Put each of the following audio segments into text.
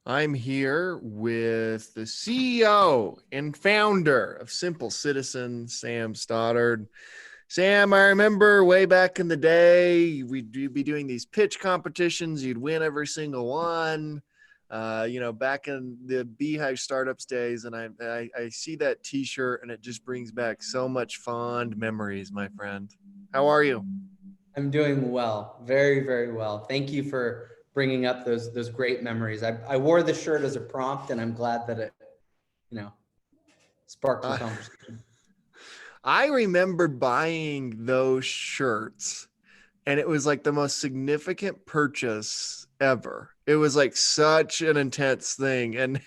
I'm here with the CEO and founder of Simple Citizen, Sam Stoddard. Sam, I remember way back in the day, we'd be doing these pitch competitions. You'd win every single one. Back in the Beehive Startups days, and I see that T-shirt, and it just brings back so much fond memories, my friend. How are you? I'm doing well, very, very well. Thank you for bringing up those great memories. I wore the shirt as a prompt, and I'm glad that it, you know, sparked some Uh, conversation. I remember buying those shirts, and it was like the most significant purchase ever. It was like such an intense thing. And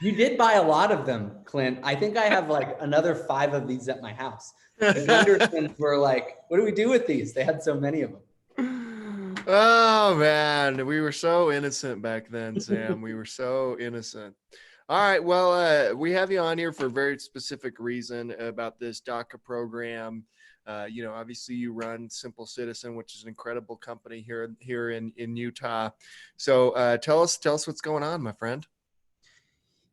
You did buy a lot of them, Clint. I think I have like another 5 of these at my house. The Gundersons were like, "What do we do with these?" They had so many of oh man, we were so innocent back then, Sam. them. We were so innocent. All right, well, we have you on here for a very specific reason about this DACA program. Obviously you run Simple Citizen, which is an incredible company here in Utah. So tell us what's going on, my friend.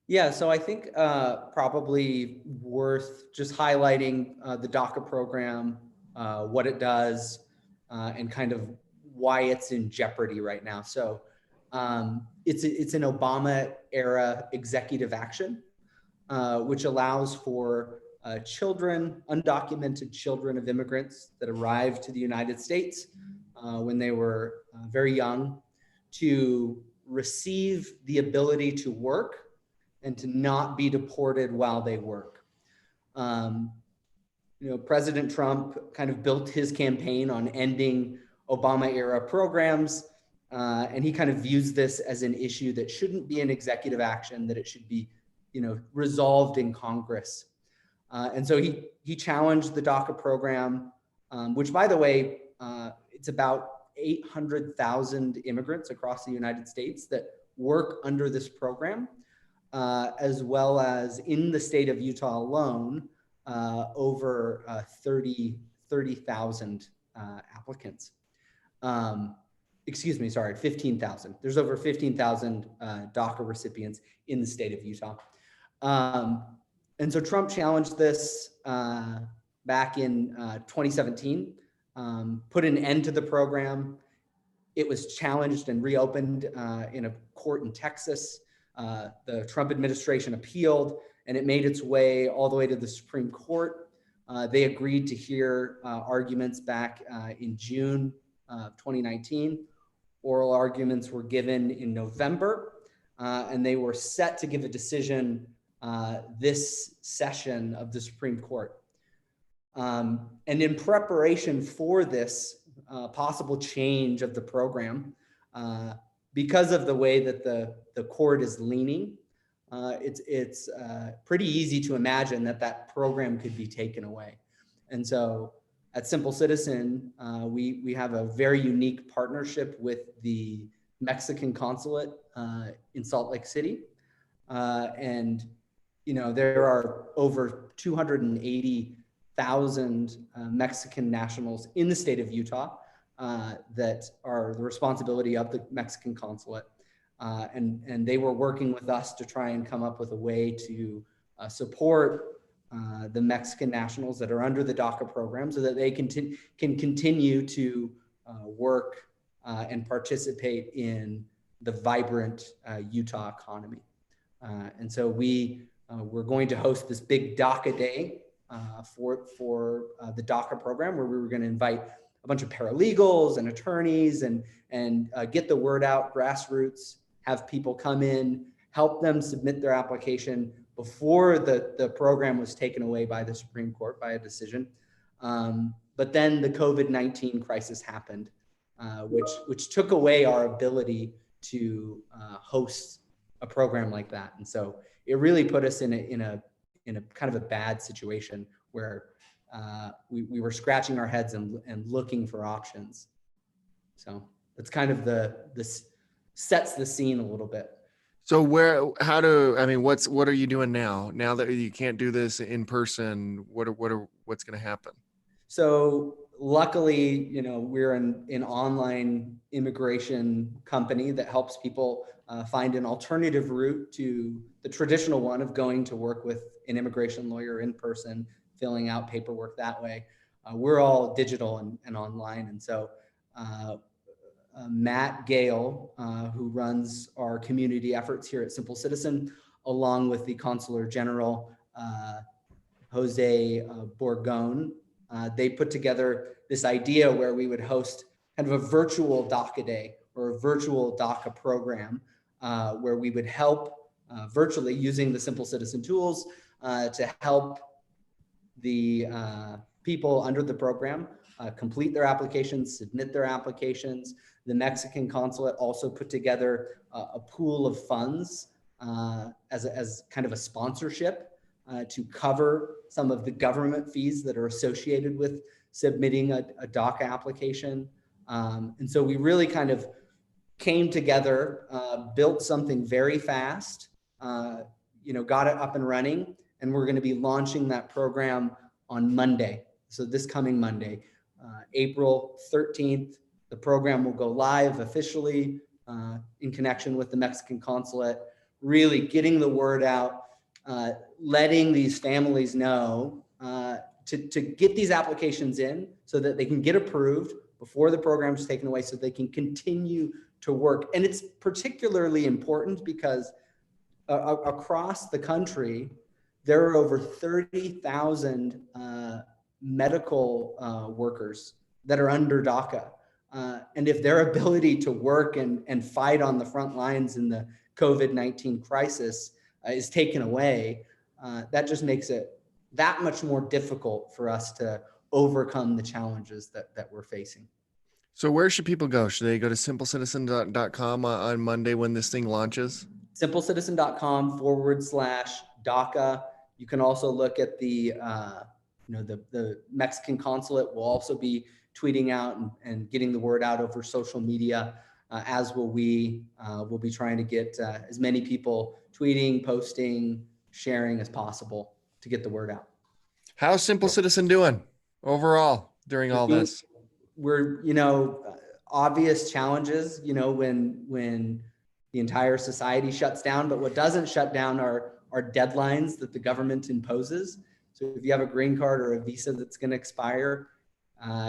Yeah, so I think probably worth just highlighting the DACA program, what it does, and kind of why it's in jeopardy right now. So it's an Obama era executive action, which allows for children, undocumented children of immigrants that arrived to the United States when they were very young to receive the ability to work and to not be deported while they work. Um, President Trump kind of built his campaign on ending Obama era programs. And he kind of views this as an issue that shouldn't be an executive action, that it should be, resolved in Congress. And so he challenged the DACA program, which, by the way, it's about 800,000 immigrants across the United States that work under this program, as well as in the state of Utah alone, over 30,000 applicants. Excuse me, sorry, 15,000. There's over 15,000 DACA recipients in the state of Utah. And so Trump challenged this back in 2017, put an end to the program. It was challenged and reopened in a court in Texas. The Trump administration appealed, and it made its way all the way to the Supreme Court. They agreed to hear arguments back in June of 2019. Oral arguments were given in November, and they were set to give a decision this session of the Supreme Court. And in preparation for this possible change of the program, because of the way that the court is leaning, it's pretty easy to imagine that program could be taken away. And so at Simple Citizen, we have a very unique partnership with the Mexican consulate in Salt Lake City. And there are over 280,000 Mexican nationals in the state of Utah that are the responsibility of the Mexican consulate. And they were working with us to try and come up with a way to support the Mexican nationals that are under the DACA program so that they can continue to work and participate in the vibrant Utah economy. And so we're going to host this big DACA day for the DACA program, where we were going to invite a bunch of paralegals and attorneys and get the word out, grassroots, have people come in, help them submit their application before the program was taken away by the Supreme Court by a decision. But then the COVID-19 crisis happened, which took away our ability to host a program like that. And so it really put us in a kind of a bad situation where we were scratching our heads and looking for options. So that's kind of this sets the scene a little bit. So what are you doing now? Now that you can't do this in person, what's going to happen? So luckily, we're an online immigration company that helps people find an alternative route to the traditional one of going to work with an immigration lawyer in person, filling out paperwork that way. We're all digital and online. And so Matt Gale, who runs our community efforts here at Simple Citizen, along with the Consular General, Jose Borgon, they put together this idea where we would host kind of a virtual DACA day or a virtual DACA program where we would help virtually using the Simple Citizen tools to help the people under the program complete their applications, submit their applications. The Mexican consulate also put together a pool of funds as kind of a sponsorship to cover some of the government fees that are associated with submitting a DACA application. And so we really kind of came together, built something very fast, got it up and running, and we're going to be launching that program on Monday. So this coming Monday, April 13th, the program will go live officially in connection with the Mexican consulate, really getting the word out, letting these families know to get these applications in so that they can get approved before the program is taken away so they can continue to work. And it's particularly important because across the country, there are over 30,000 medical workers that are under DACA. And if their ability to work and fight on the front lines in the COVID-19 crisis is taken away, that just makes it that much more difficult for us to overcome the challenges that we're facing. So where should people go? Should they go to simplecitizen.com on Monday when this thing launches? simplecitizen.com/DACA. You can also look at the Mexican consulate will also be tweeting out and getting the word out over social media, as will we. We'll be trying to get as many people tweeting, posting, sharing as possible to get the word out. How's Simple Citizen doing overall during all this? We're, obvious challenges, when the entire society shuts down, but what doesn't shut down are deadlines that the government imposes. So if you have a green card or a visa that's going to expire,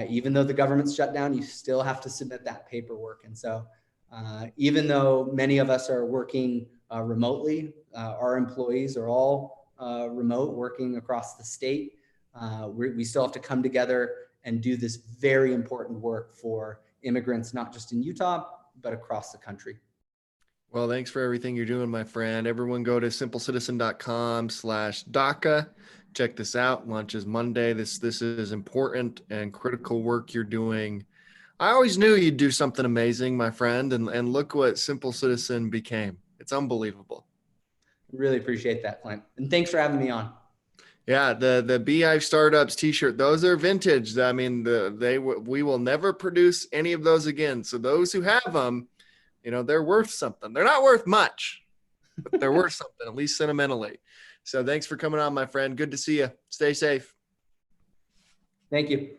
even though the government's shut down, you still have to submit that paperwork. And so even though many of us are working remotely, our employees are all remote, working across the state, we still have to come together and do this very important work for immigrants, not just in Utah, but across the country. Well, thanks for everything you're doing, my friend. Everyone go to simplecitizen.com/DACA. Check this out. Launches Monday. This is important and critical work you're doing. I always knew you'd do something amazing, my friend, and look what Simple Citizen became. It's unbelievable. Really appreciate that, Clint. And thanks for having me on. Yeah, the Beehive Startups t-shirt, those are vintage. I mean, we will never produce any of those again. So those who have them, they're worth something. They're not worth much, but they're worth something, at least sentimentally. So thanks for coming on, my friend. Good to see you. Stay safe. Thank you.